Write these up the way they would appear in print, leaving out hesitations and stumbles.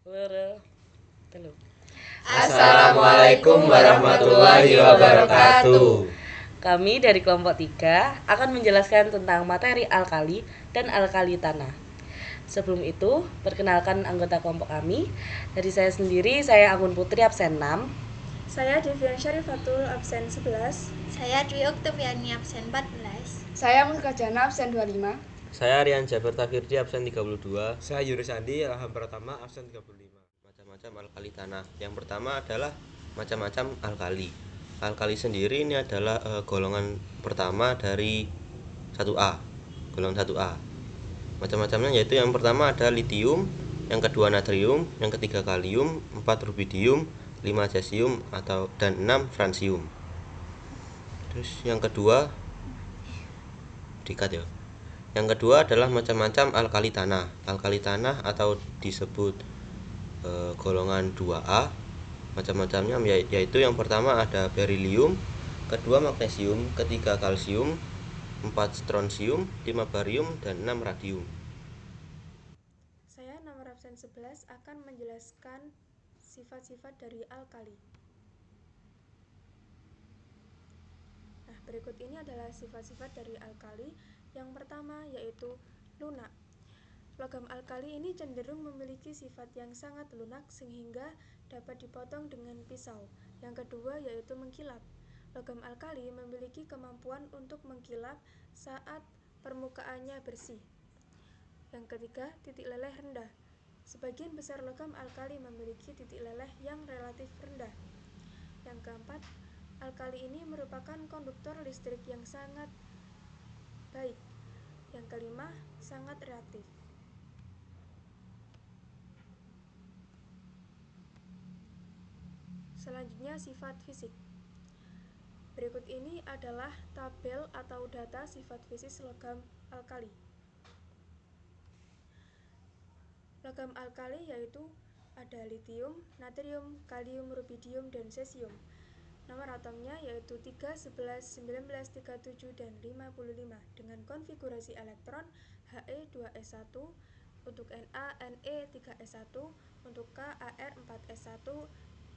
Loro, telu. Assalamualaikum warahmatullahi wabarakatuh. Kami dari kelompok 3 akan menjelaskan tentang materi alkali dan alkali tanah. Sebelum itu, perkenalkan anggota kelompok kami. Dari saya sendiri, saya Anggun Putri, absen 6. Saya Devian Syarifatul, absen 11. Saya Dwi Oktaviani, absen 14. Saya Muska Jana, absen 25. Saya Rian Jaber Tafirdi, absen 32. Saya Yuri Sandi, Ilham Pratama, absen 35. Macam-macam alkali tanah. Yang pertama adalah macam-macam alkali. Alkali sendiri ini adalah golongan pertama dari 1A. Golongan 1A. Macam-macamnya yaitu yang pertama ada litium, yang kedua natrium, yang ketiga kalium, 4 rubidium, 5 cesium dan 6 fransium. Terus yang kedua dikat ya. Yang kedua adalah macam-macam alkali tanah. Alkali tanah atau disebut golongan 2A. Macam-macamnya yaitu yang pertama ada berilium, kedua magnesium, ketiga kalsium, 4 strontium, 5 barium, dan 6 radium. Saya nomor absen 11 akan menjelaskan sifat-sifat dari alkali. Nah, berikut ini adalah sifat-sifat dari alkali. Yang pertama yaitu lunak. Logam alkali ini cenderung memiliki sifat yang sangat lunak sehingga dapat dipotong dengan pisau. Yang kedua yaitu mengkilap. Logam alkali memiliki kemampuan untuk mengkilap saat permukaannya bersih. Yang ketiga, titik leleh rendah. Sebagian besar logam alkali memiliki titik leleh yang relatif rendah. Yang keempat, alkali ini merupakan konduktor listrik yang sangat baik. Yang kelima, sangat reaktif. Selanjutnya, sifat fisik. Berikut ini adalah tabel atau data sifat fisik logam alkali. Logam alkali yaitu ada litium, natrium, kalium, rubidium, dan cesium. Nomor atomnya yaitu 3, 11, 19, 37, dan 55 dengan konfigurasi elektron He2S1, untuk Na, Ne 3S1, untuk Ka, Ar 4S1,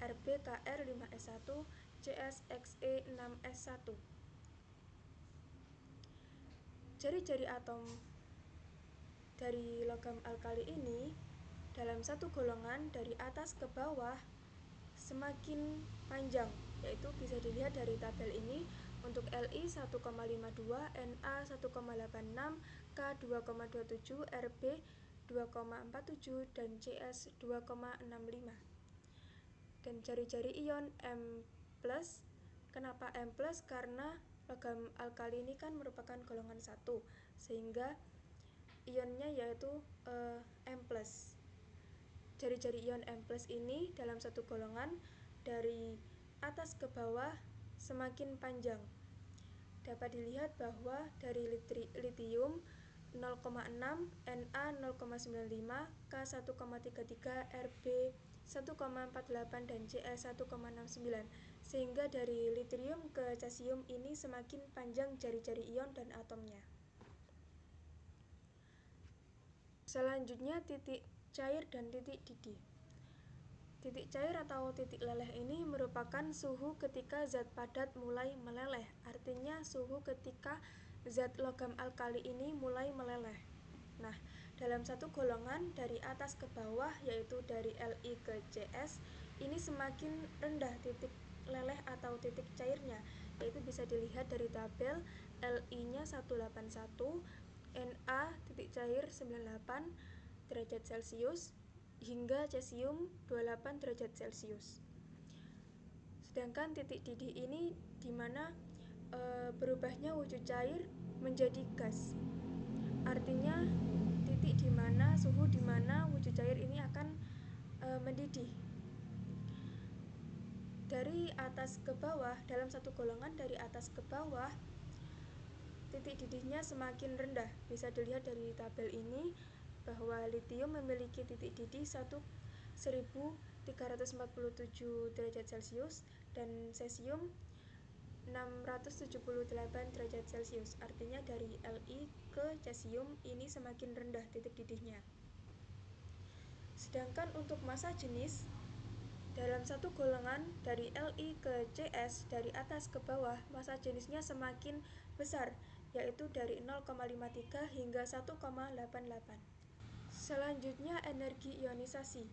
Rb, Kr 5S1, Cs, Xe 6S1. Jari-jari atom dari logam alkali ini dalam satu golongan dari atas ke bawah semakin panjang, yaitu bisa dilihat dari tabel ini. Untuk Li 1,52, Na 1,86, K 2,27, Rb 2,47, dan Cs 2,65. Dan jari-jari ion M+. Kenapa M+? Karena logam alkali ini kan merupakan golongan 1, sehingga ionnya yaitu M+. Jari-jari ion M+ ini dalam satu golongan dari atas ke bawah semakin panjang. Dapat dilihat bahwa dari litium 0,6, Na 0,95, K 1,33, Rb 1,48, dan Cs 1,69. Sehingga dari litium ke cesium ini semakin panjang jari-jari ion dan atomnya. Selanjutnya, titik cair dan titik didih. Titik cair atau titik leleh ini merupakan suhu ketika zat padat mulai meleleh. Artinya suhu ketika zat logam alkali ini mulai meleleh. Nah, dalam satu golongan dari atas ke bawah, yaitu dari Li ke Cs, ini semakin rendah titik leleh atau titik cairnya, yaitu bisa dilihat dari tabel. Li-nya 181, Na titik cair 98 derajat Celcius, hingga cesium 28 derajat Celcius. Sedangkan titik didih ini di mana berubahnya wujud cair menjadi gas. Artinya titik di mana suhu di mana wujud cair ini akan mendidih. Dari atas ke bawah, dalam satu golongan dari atas ke bawah, titik didihnya semakin rendah. Bisa dilihat dari tabel ini bahwa litium memiliki titik didih 1347 derajat Celcius dan cesium 678 derajat Celcius. Artinya dari Li ke cesium ini semakin rendah titik didihnya. Sedangkan untuk massa jenis dalam satu golongan dari Li ke Cs dari atas ke bawah, massa jenisnya semakin besar, yaitu dari 0,53 hingga 1,88. Selanjutnya energi ionisasi.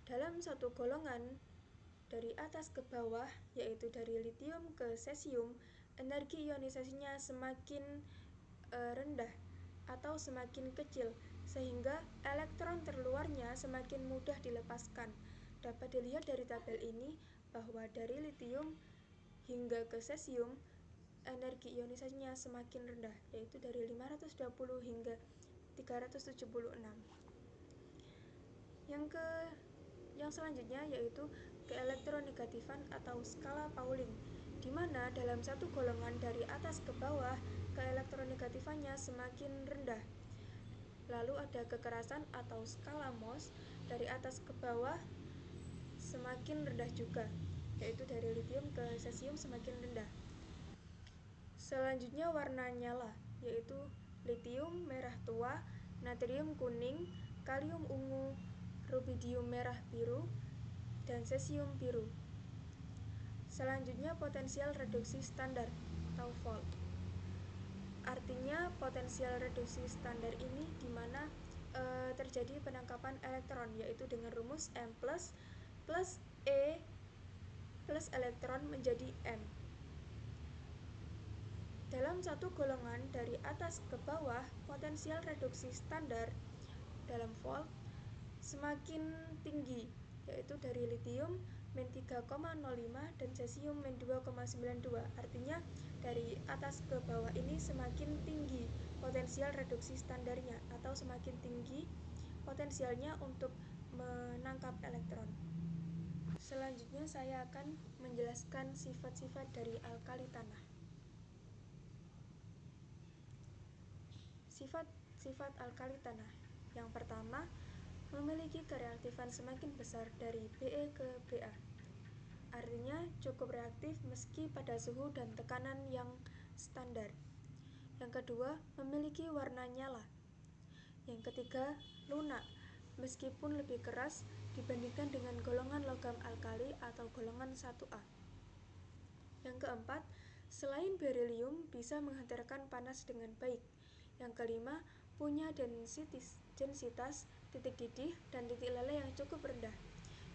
Dalam satu golongan dari atas ke bawah, yaitu dari litium ke cesium, energi ionisasinya semakin rendah atau semakin kecil, sehingga elektron terluarnya semakin mudah dilepaskan. Dapat dilihat dari tabel ini bahwa dari litium hingga ke cesium, energi ionisasinya semakin rendah, yaitu dari 520 hingga 376. Yang selanjutnya yaitu keelektronegatifan atau skala Pauling, di mana dalam satu golongan dari atas ke bawah, keelektronegatifannya semakin rendah. Lalu ada kekerasan atau skala Mohs, dari atas ke bawah semakin rendah juga, yaitu dari litium ke cesium semakin rendah. Selanjutnya warna nyala, yaitu litium merah tua, natrium kuning, kalium ungu, rubidium merah biru, dan cesium biru. Selanjutnya potensial reduksi standar atau volt. Artinya potensial reduksi standar ini di mana terjadi penangkapan elektron, yaitu dengan rumus M plus E plus elektron menjadi M. Dalam satu golongan dari atas ke bawah, potensial reduksi standar dalam volt semakin tinggi, yaitu dari litium min 3,05 dan cesium min 2,92. Artinya dari atas ke bawah ini semakin tinggi potensial reduksi standarnya, atau semakin tinggi potensialnya untuk menangkap elektron. Selanjutnya saya akan menjelaskan sifat-sifat dari alkali tanah. Sifat-sifat alkali tanah. Yang pertama, memiliki kereaktifan semakin besar dari Be ke Ba. Artinya cukup reaktif meski pada suhu dan tekanan yang standar. Yang kedua, memiliki warna nyala. Yang ketiga, lunak, meskipun lebih keras dibandingkan dengan golongan logam alkali atau golongan 1A. Yang keempat, selain berilium bisa menghantarkan panas dengan baik. Yang kelima, punya densitas titik didih dan titik leleh yang cukup rendah.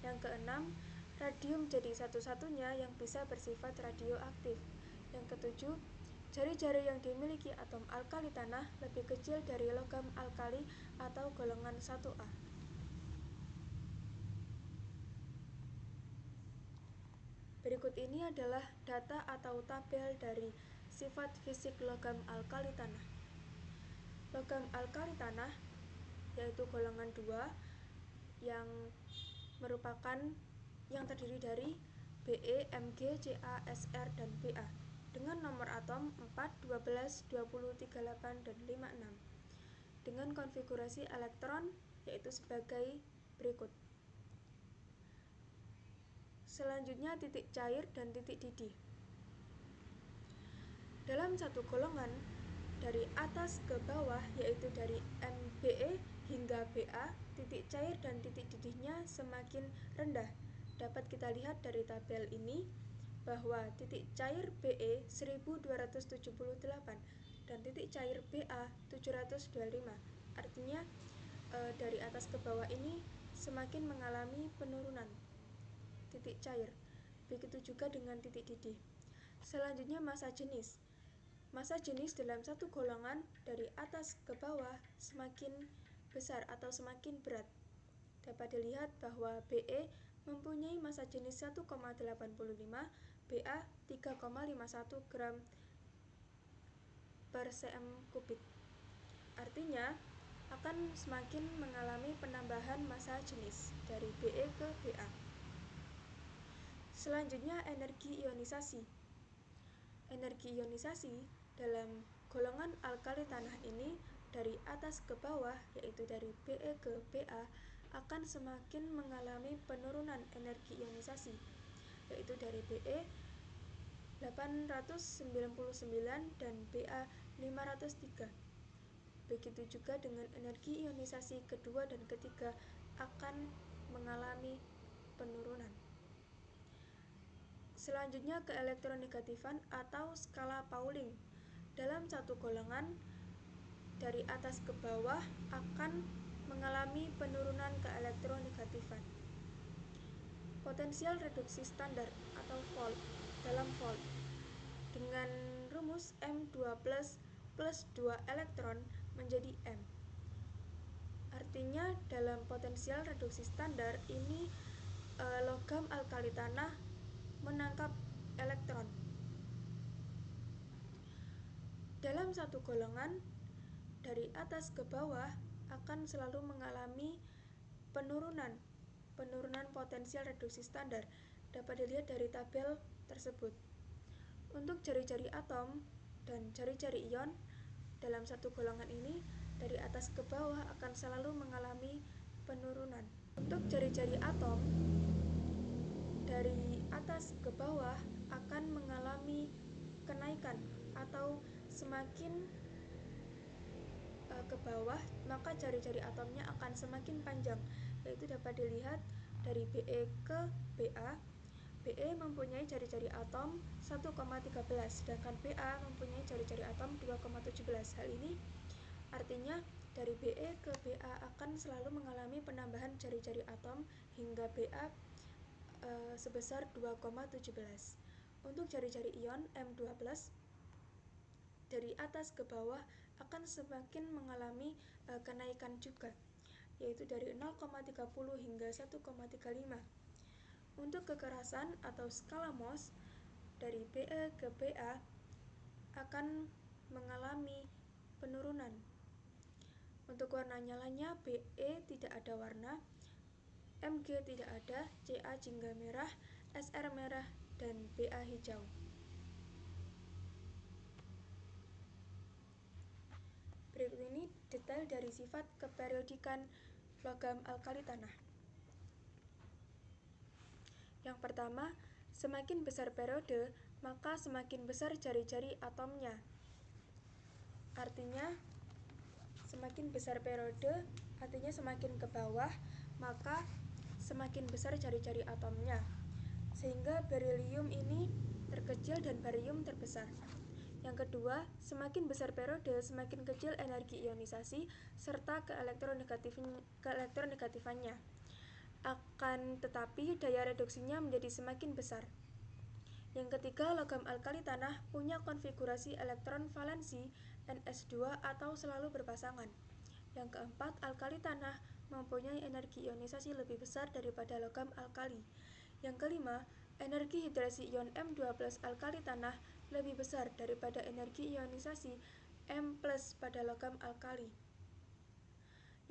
Yang keenam, radium jadi satu-satunya yang bisa bersifat radioaktif. Yang ketujuh, jari-jari yang dimiliki atom alkali tanah lebih kecil dari logam alkali atau golongan 1A. Berikut ini adalah data atau tabel dari sifat fisik logam alkali tanah. Logam alkali tanah yaitu golongan 2 yang terdiri dari Be, Mg, Ca, Sr, dan Ba dengan nomor atom 4, 12, 20, 38, dan 56 dengan konfigurasi elektron yaitu sebagai berikut. Selanjutnya titik cair dan titik didih. Dalam satu golongan dari atas ke bawah, yaitu dari Mbe hingga Ba, titik cair dan titik didihnya semakin rendah. Dapat kita lihat dari tabel ini bahwa titik cair Be 1278 dan titik cair Ba 725. Artinya dari atas ke bawah ini semakin mengalami penurunan titik cair. Begitu juga dengan titik didih. Selanjutnya massa jenis. Massa jenis dalam satu golongan dari atas ke bawah semakin besar atau semakin berat. Dapat dilihat bahwa Be mempunyai massa jenis 1,85, Ba 3,51 gram per cm kubik. Artinya akan semakin mengalami penambahan massa jenis dari Be ke Ba. Selanjutnya energi ionisasi. Energi ionisasi dalam golongan alkali tanah ini dari atas ke bawah, yaitu dari Be ke Ba, akan semakin mengalami penurunan energi ionisasi, yaitu dari Be 899 dan Ba 503. Begitu juga dengan energi ionisasi kedua dan ketiga akan mengalami penurunan. Selanjutnya ke elektronegatifan atau skala Pauling. Dalam satu golongan dari atas ke bawah akan mengalami penurunan ke elektronegatifan. Potensial reduksi standar atau volt dalam volt dengan rumus M2 plus 2 elektron menjadi M. Artinya dalam potensial reduksi standar ini logam alkali tanah menangkap elektron. Dalam satu golongan dari atas ke bawah akan selalu mengalami penurunan potensial reduksi standar, dapat dilihat dari tabel tersebut. Untuk jari-jari atom dan jari-jari ion dalam satu golongan ini dari atas ke bawah akan selalu mengalami penurunan. Untuk jari-jari atom dari atas ke bawah akan mengalami kenaikan atau semakin ke bawah maka jari-jari atomnya akan semakin panjang, yaitu dapat dilihat dari BE ke BA. BE mempunyai jari-jari atom 1,13 sedangkan BA mempunyai jari-jari atom 2,17. Hal ini artinya dari BE ke BA akan selalu mengalami penambahan jari-jari atom hingga BA sebesar 2,17. Untuk jari-jari ion M2+, dari atas ke bawah akan semakin mengalami kenaikan juga, yaitu dari 0,30 hingga 1,35. Untuk kekerasan atau skala Mohs dari BE ke BA akan mengalami penurunan. Untuk warna nyalanya BE tidak ada warna, Mg tidak ada, Ca jingga merah, Sr merah, dan Ba hijau. Berikut ini detail dari sifat keperiodikan logam alkali tanah. Yang pertama, semakin besar periode, maka semakin besar jari-jari atomnya. Artinya, semakin besar periode, artinya semakin ke bawah, maka semakin besar jari-jari atomnya. Sehingga berilium ini terkecil dan barium terbesar. Yang kedua, semakin besar periode, semakin kecil energi ionisasi serta keelektronegatifannya. Akan tetapi daya reduksinya menjadi semakin besar. Yang ketiga, logam alkali tanah punya konfigurasi elektron valensi Ns2 atau selalu berpasangan. Yang keempat, alkali tanah mempunyai energi ionisasi lebih besar daripada logam alkali. Yang kelima, energi hidrasi ion M2+ alkali tanah lebih besar daripada energi ionisasi M+ pada logam alkali.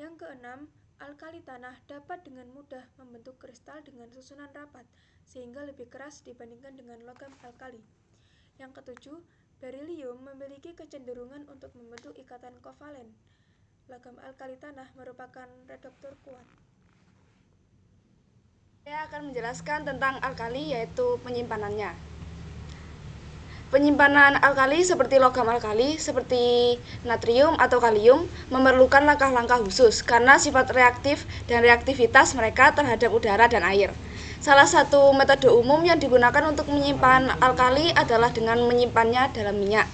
Yang keenam, alkali tanah dapat dengan mudah membentuk kristal dengan susunan rapat, sehingga lebih keras dibandingkan dengan logam alkali. Yang ketujuh, berilium memiliki kecenderungan untuk membentuk ikatan kovalen. Logam alkali tanah merupakan reduktor kuat. Saya akan menjelaskan tentang alkali, yaitu penyimpanannya. Penyimpanan alkali seperti logam alkali, seperti natrium atau kalium, memerlukan langkah-langkah khusus karena sifat reaktif dan reaktivitas mereka terhadap udara dan air. Salah satu metode umum yang digunakan untuk menyimpan alkali adalah dengan menyimpannya dalam minyak.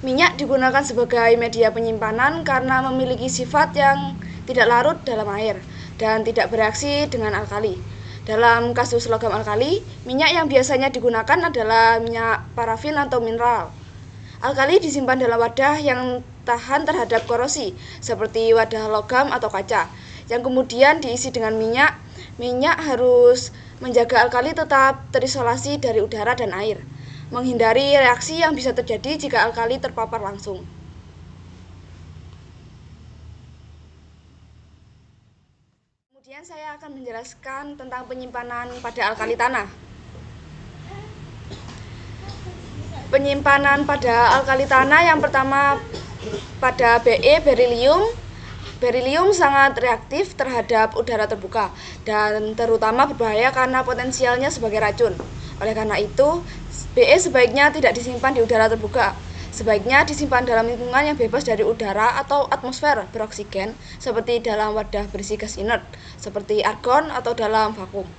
Minyak digunakan sebagai media penyimpanan karena memiliki sifat yang tidak larut dalam air dan tidak bereaksi dengan alkali. Dalam kasus logam alkali, minyak yang biasanya digunakan adalah minyak parafin atau mineral. Alkali disimpan dalam wadah yang tahan terhadap korosi, seperti wadah logam atau kaca, yang kemudian diisi dengan minyak. Minyak harus menjaga alkali tetap terisolasi dari udara dan air, menghindari reaksi yang bisa terjadi jika alkali terpapar langsung. Kemudian saya akan menjelaskan tentang penyimpanan pada alkali tanah. Penyimpanan pada alkali tanah yang pertama pada Be, berilium. Berilium sangat reaktif terhadap udara terbuka dan terutama berbahaya karena potensialnya sebagai racun. Oleh karena itu, Be sebaiknya tidak disimpan di udara terbuka. Sebaiknya disimpan dalam lingkungan yang bebas dari udara atau atmosfer beroksigen, seperti dalam wadah berisi gas inert, seperti argon atau dalam vakum.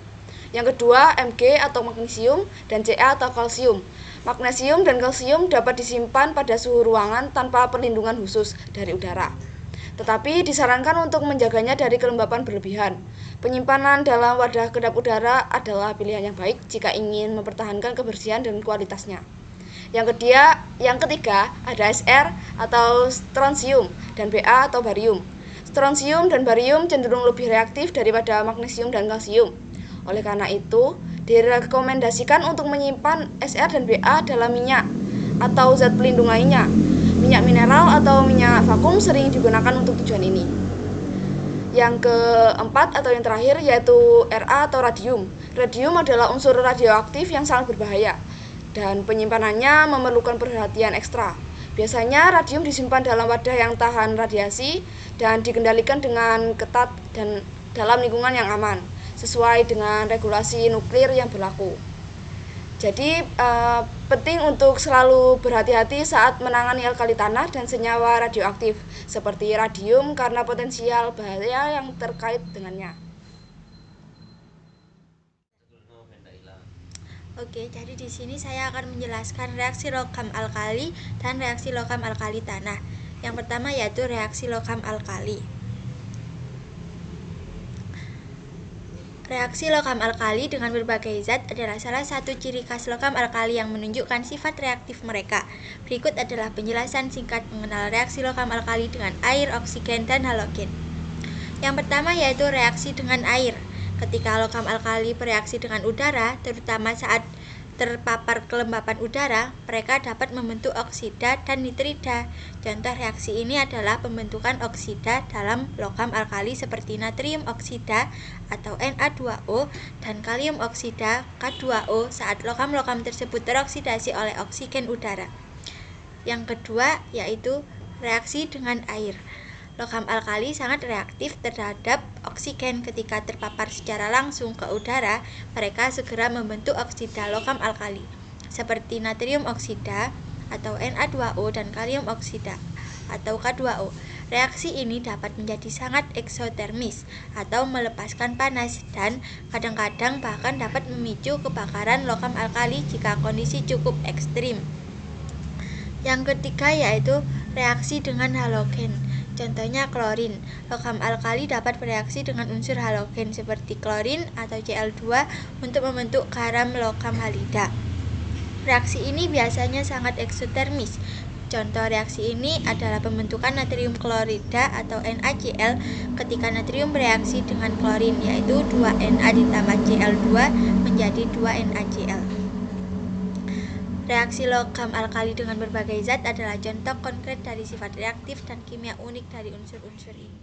Yang kedua, Mg atau magnesium dan Ca atau kalsium. Magnesium dan kalsium dapat disimpan pada suhu ruangan tanpa perlindungan khusus dari udara. Tetapi disarankan untuk menjaganya dari kelembapan berlebihan. Penyimpanan dalam wadah kedap udara adalah pilihan yang baik jika ingin mempertahankan kebersihan dan kualitasnya. Yang ketiga ada Sr atau strontium dan Ba atau barium. Strontium dan barium cenderung lebih reaktif daripada magnesium dan kalsium. Oleh karena itu, direkomendasikan untuk menyimpan Sr dan Ba dalam minyak atau zat pelindung lainnya. Minyak mineral atau minyak vakum sering digunakan untuk tujuan ini. Yang keempat atau yang terakhir yaitu Ra atau radium. Radium adalah unsur radioaktif yang sangat berbahaya dan penyimpanannya memerlukan perhatian ekstra. Biasanya radium disimpan dalam wadah yang tahan radiasi dan dikendalikan dengan ketat dan dalam lingkungan yang aman, sesuai dengan regulasi nuklir yang berlaku. Jadi penting untuk selalu berhati-hati saat menangani alkali tanah dan senyawa radioaktif seperti radium karena potensial bahaya yang terkait dengannya. Oke, jadi di sini saya akan menjelaskan reaksi logam alkali dan reaksi logam alkali tanah. Yang pertama yaitu reaksi logam alkali. Reaksi logam alkali dengan berbagai zat adalah salah satu ciri khas logam alkali yang menunjukkan sifat reaktif mereka. Berikut adalah penjelasan singkat mengenal reaksi logam alkali dengan air, oksigen, dan halogen. Yang pertama yaitu reaksi dengan air. Ketika logam alkali bereaksi dengan udara, terutama saat terpapar kelembapan udara, mereka dapat membentuk oksida dan nitrida. Contoh reaksi ini adalah pembentukan oksida dalam logam alkali seperti natrium oksida atau Na2O dan kalium oksida K2O saat logam-logam tersebut teroksidasi oleh oksigen udara. Yang kedua yaitu reaksi dengan air. Logam alkali sangat reaktif terhadap oksigen. Ketika terpapar secara langsung ke udara, mereka segera membentuk oksida logam alkali seperti natrium oksida atau Na2O dan kalium oksida atau K2O. Reaksi ini dapat menjadi sangat eksotermis atau melepaskan panas dan kadang-kadang bahkan dapat memicu kebakaran logam alkali jika kondisi cukup ekstrim. Yang ketiga yaitu reaksi dengan halogen. Contohnya klorin. Logam alkali dapat bereaksi dengan unsur halogen seperti klorin atau Cl2 untuk membentuk garam logam halida. Reaksi ini biasanya sangat eksotermis. Contoh reaksi ini adalah pembentukan natrium klorida atau NaCl ketika natrium bereaksi dengan klorin, yaitu 2Na ditambah Cl2 menjadi 2NaCl. Reaksi logam alkali dengan berbagai zat adalah contoh konkret dari sifat reaktif dan kimia unik dari unsur-unsur ini.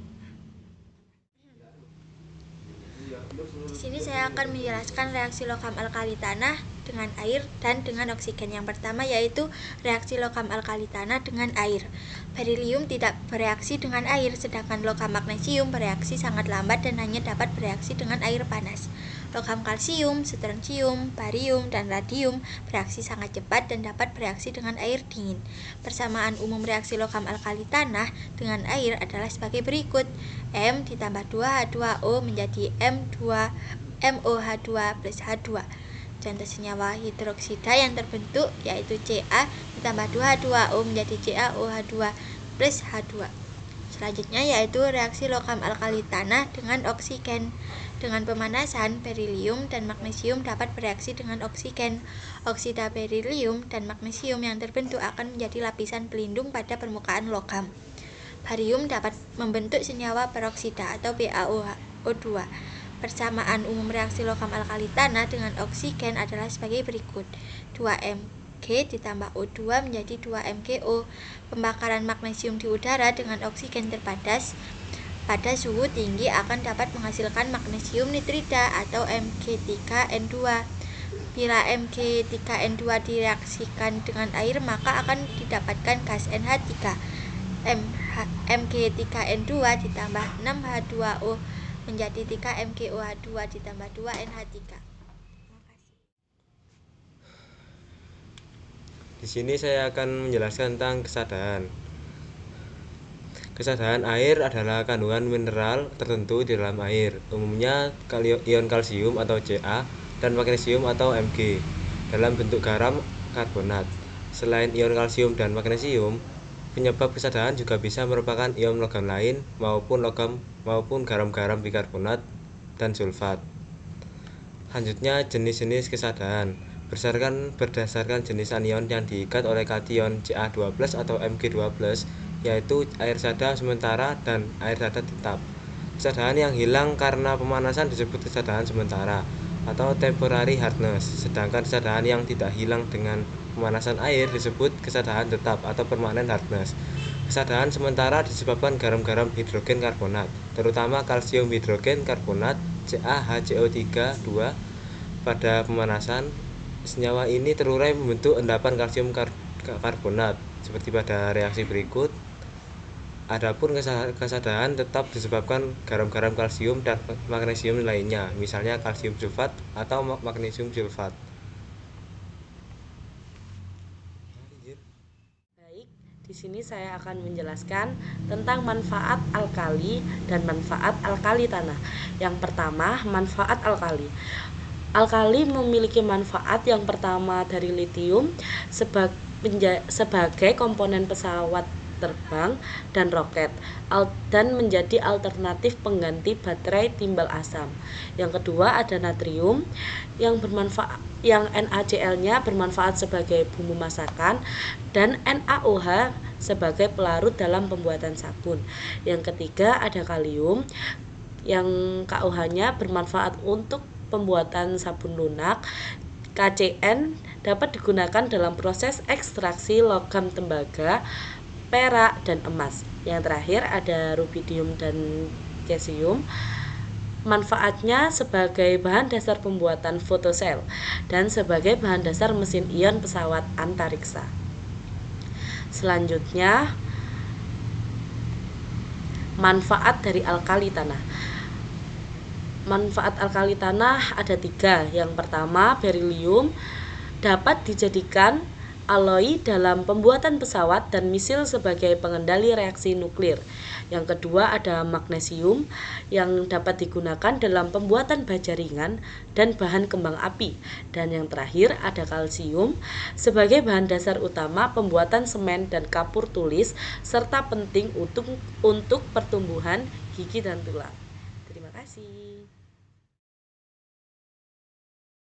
Di sini saya akan menjelaskan reaksi logam alkali tanah dengan air dan dengan oksigen. Yang pertama yaitu reaksi logam alkali tanah dengan air. Berilium tidak bereaksi dengan air, sedangkan logam magnesium bereaksi sangat lambat dan hanya dapat bereaksi dengan air panas. Logam kalsium, strontium, barium, dan radium bereaksi sangat cepat dan dapat bereaksi dengan air dingin. Persamaan umum reaksi logam alkali tanah dengan air adalah sebagai berikut. M ditambah 2H2O menjadi MOH2 plus H2. Contoh senyawa hidroksida yang terbentuk yaitu Ca ditambah 2H2O menjadi CaOH2 plus H2. Selanjutnya yaitu reaksi logam alkali tanah dengan oksigen. Dengan pemanasan, berilium dan magnesium dapat bereaksi dengan oksigen. Oksida berilium dan magnesium yang terbentuk akan menjadi lapisan pelindung pada permukaan logam. Barium dapat membentuk senyawa peroksida atau BaO2. Persamaan umum reaksi logam alkali tanah dengan oksigen adalah sebagai berikut. 2Mg ditambah O2 menjadi 2MgO. Pembakaran magnesium di udara dengan oksigen terbatas pada suhu tinggi akan dapat menghasilkan magnesium nitrida atau Mg3N2. Bila Mg3N2 direaksikan dengan air, maka akan didapatkan gas NH3. Mg3N2 ditambah 6H2O menjadi 3MgOH2 ditambah 2NH3. Di sini saya akan menjelaskan tentang kesadaran. Kesadaran air adalah kandungan mineral tertentu di dalam air, umumnya ion kalsium atau Ca dan magnesium atau Mg dalam bentuk garam karbonat. Selain ion kalsium dan magnesium, penyebab kesadaran juga bisa merupakan ion logam lain maupun garam-garam bikarbonat dan sulfat. Selanjutnya jenis-jenis kesadaran. Berdasarkan jenis anion yang diikat oleh kation Ca2+ atau Mg2+, yaitu air sada sementara dan air sada tetap. Kesadaran yang hilang karena pemanasan disebut kesadaran sementara atau temporary hardness, sedangkan kesadaran yang tidak hilang dengan pemanasan air disebut kesadaran tetap atau permanent hardness. Kesadaran sementara disebabkan garam-garam hidrogen karbonat, terutama kalsium hidrogen karbonat CaHCO3 2. Pada pemanasan, senyawa ini terurai membentuk endapan kalsium karbonat seperti pada reaksi berikut. Adapun kesadaran tetap disebabkan garam-garam kalsium dan magnesium lainnya, misalnya kalsium sulfat atau magnesium sulfat. Baik, di sini saya akan menjelaskan tentang manfaat alkali dan manfaat alkali tanah. Yang pertama, manfaat alkali. Alkali memiliki manfaat yang pertama dari litium sebagai komponen pesawat terbang dan roket dan menjadi alternatif pengganti baterai timbal asam. Yang kedua ada natrium yang NaCl-nya bermanfaat sebagai bumbu masakan dan NaOH sebagai pelarut dalam pembuatan sabun. Yang ketiga ada kalium yang KOH-nya bermanfaat untuk pembuatan sabun lunak. KCN dapat digunakan dalam proses ekstraksi logam tembaga, perak, dan emas. Yang terakhir ada rubidium dan cesium. Manfaatnya sebagai bahan dasar pembuatan fotosel dan sebagai bahan dasar mesin ion pesawat antariksa. Selanjutnya, manfaat dari alkali tanah. Manfaat alkali tanah ada 3. Yang pertama, berilium dapat dijadikan aloi dalam pembuatan pesawat dan misil sebagai pengendali reaksi nuklir. Yang kedua ada magnesium yang dapat digunakan dalam pembuatan baja ringan dan bahan kembang api. Dan yang terakhir ada kalsium sebagai bahan dasar utama pembuatan semen dan kapur tulis serta penting untuk pertumbuhan gigi dan tulang.